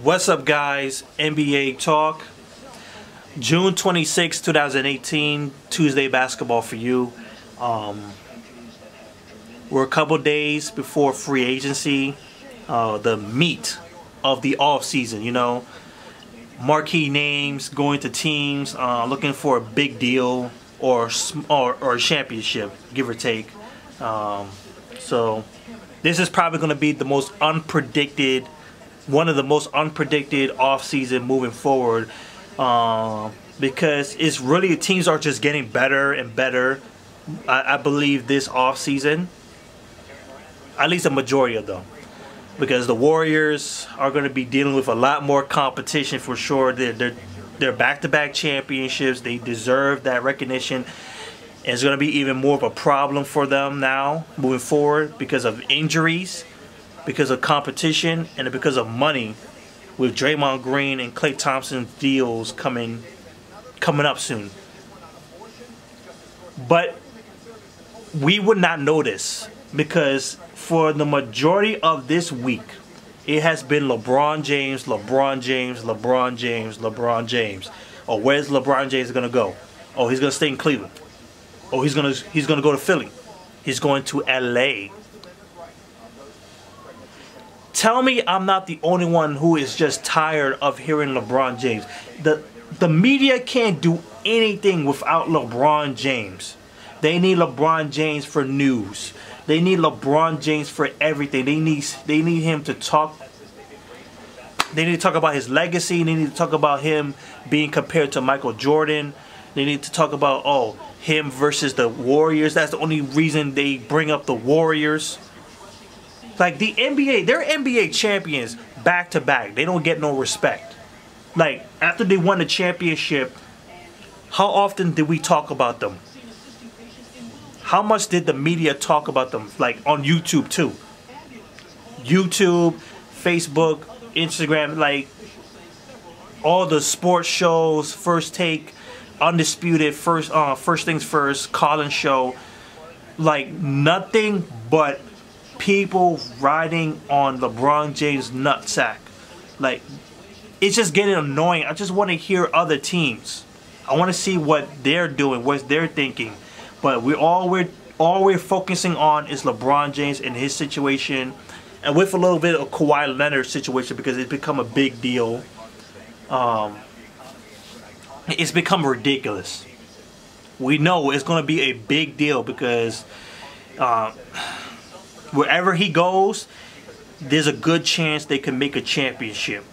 What's up, guys? NBA Talk. June 26, 2018, Tuesday basketball for you. We're a couple days before free agency, the meat of the off season. You know, marquee names going to teams looking for a big deal or a championship, give or take. So this is probably going to be the most unpredicted. One of the most unpredicted offseason moving forward, because it's really, teams are just getting better and better. I believe this offseason, at least a majority of them, because the Warriors are going to be dealing with a lot more competition for sure. They're back-to-back championships. They deserve that recognition. And it's going to be even more of a problem for them now moving forward because of injuries, because of competition, and because of money, with Draymond Green and Klay Thompson's deals coming up soon. But we would not notice, because for the majority of this week, it has been LeBron James, LeBron James, LeBron James, LeBron James. Oh, where's LeBron James going to go? Oh, he's going to stay in Cleveland. Oh, he's going to go to Philly. He's going to LA. Tell me I'm not the only one who is just tired of hearing LeBron James. The media can't do anything without LeBron James. They need LeBron James for news. They need LeBron James for everything. They need him to talk. They need to talk about his legacy. They need to talk about him being compared to Michael Jordan. They need to talk about him versus the Warriors. That's the only reason they bring up the Warriors. Like, the NBA, they're NBA champions back to back. They don't get no respect. Like, after they won the championship, how often did we talk about them? How much did the media talk about them? Like, on YouTube too. YouTube, Facebook, Instagram, like, all the sports shows, First Take, Undisputed, First Things First, Collins Show. Like, nothing but people riding on LeBron James' nutsack. Like, it's just getting annoying. I just want to hear other teams. I want to see what they're doing, what they're thinking. But all we're focusing on is LeBron James and his situation, and with a little bit of Kawhi Leonard's situation, because it's become a big deal. It's become ridiculous. We know it's going to be a big deal because wherever he goes, there's a good chance they can make a championship.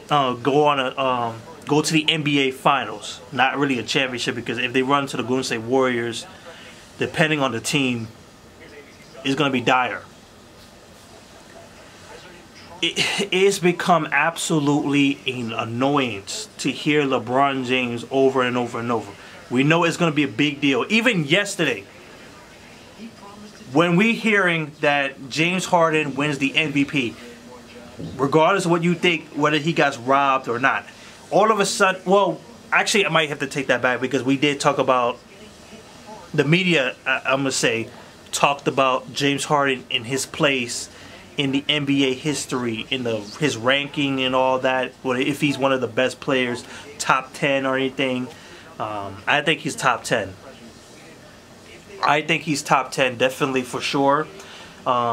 Go to the NBA Finals. Not really a championship, because if they run to the Golden State Warriors, depending on the team, it's going to be dire. It's become absolutely an annoyance to hear LeBron James over and over and over. We know it's going to be a big deal. Even yesterday, when we're hearing that James Harden wins the MVP, regardless of what you think, whether he got robbed or not, all of a sudden, well, actually, I might have to take that back, because we did talk about, the media, I'm going to say, talked about James Harden in his place in the NBA history, in his ranking and all that, if he's one of the best players, top 10 or anything. I think he's top 10. I think he's top 10, definitely, for sure.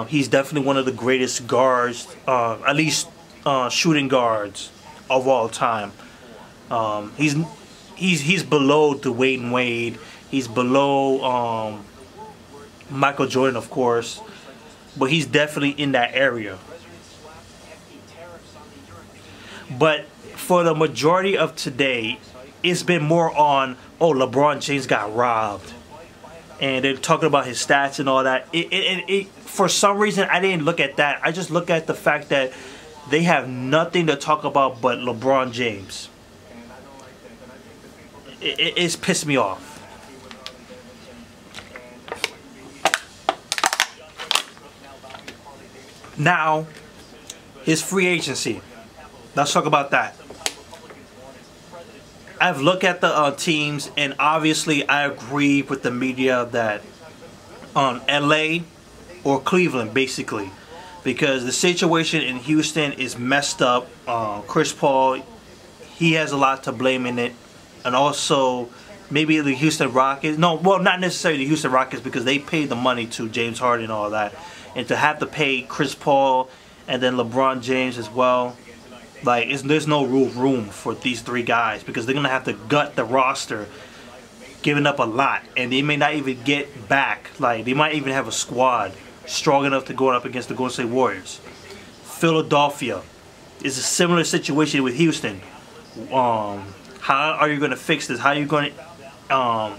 He's definitely one of the greatest guards, at least shooting guards of all time. He's below Dwayne Wade. He's below Michael Jordan, of course, but he's definitely in that area. But for the majority of today, it's been more on, LeBron James got robbed, and they're talking about his stats and all that. For some reason, I didn't look at that. I just look at the fact that they have nothing to talk about but LeBron James. It's pissed me off. Now, his free agency. Let's talk about that. I've looked at the teams, and obviously I agree with the media that LA or Cleveland, basically, because the situation in Houston is messed up. Chris Paul, he has a lot to blame in it, and also maybe the Houston Rockets. No, well, not necessarily the Houston Rockets, because they paid the money to James Harden and all that, and to have to pay Chris Paul and then LeBron James as well. Like, there's no room for these three guys, because they're gonna have to gut the roster, giving up a lot, and they may not even get back. Like, they might even have a squad strong enough to go up against the Golden State Warriors. Philadelphia is a similar situation with Houston. How are you going to fix this? How are you going to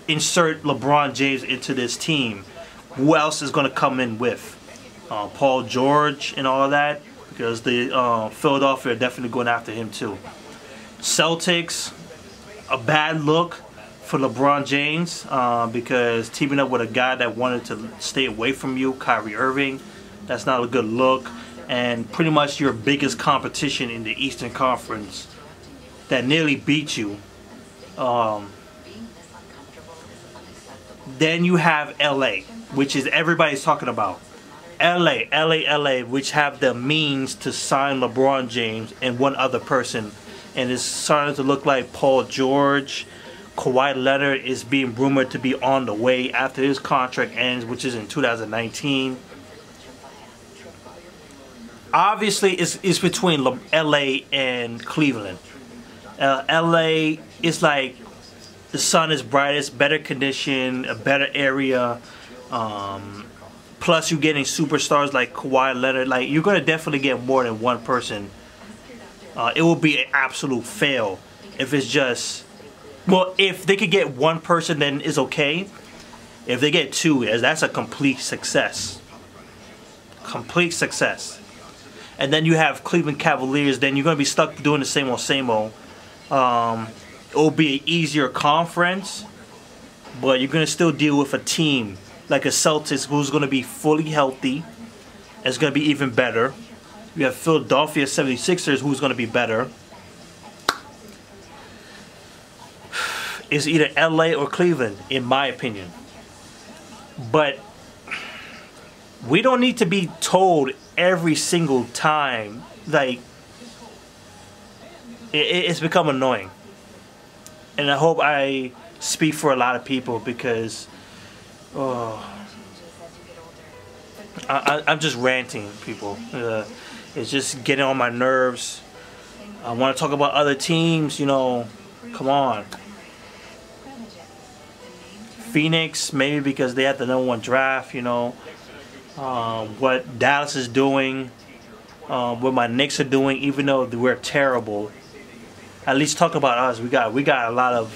insert LeBron James into this team? Who else is going to come in with Paul George and all of that? Because the Philadelphia are definitely going after him too. Celtics, a bad look for LeBron James, because teaming up with a guy that wanted to stay away from you, Kyrie Irving, that's not a good look. And pretty much your biggest competition in the Eastern Conference that nearly beat you. Then you have LA, which is everybody's talking about. LA, which have the means to sign LeBron James and one other person. And it's starting to look like Paul George. Kawhi Leonard is being rumored to be on the way after his contract ends, which is in 2019. Obviously, it's between LA and Cleveland. LA is like the sun is brightest, better condition, a better area. Plus, you're getting superstars like Kawhi Leonard. Like, you're going to definitely get more than one person. It will be an absolute fail if it's just... Well, if they could get one person, then it's okay. If they get two, that's a complete success. Complete success. And then you have Cleveland Cavaliers. Then you're going to be stuck doing the same old. It will be an easier conference, but you're going to still deal with a team like a Celtics who's going to be fully healthy. It's going to be even better. You have Philadelphia 76ers who's going to be better. It's either LA or Cleveland, in my opinion. But we don't need to be told every single time. Like, it's become annoying. And I hope I speak for a lot of people, because I'm just ranting, people. It's just getting on my nerves. I want to talk about other teams, you know. Come on. Phoenix, maybe because they had the #1 draft, you know. What Dallas is doing, what my Knicks are doing, even though we're terrible. At least talk about us. We got a lot of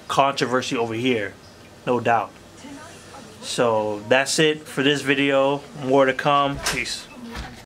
controversy over here, no doubt. So that's it for this video. More to come. Peace.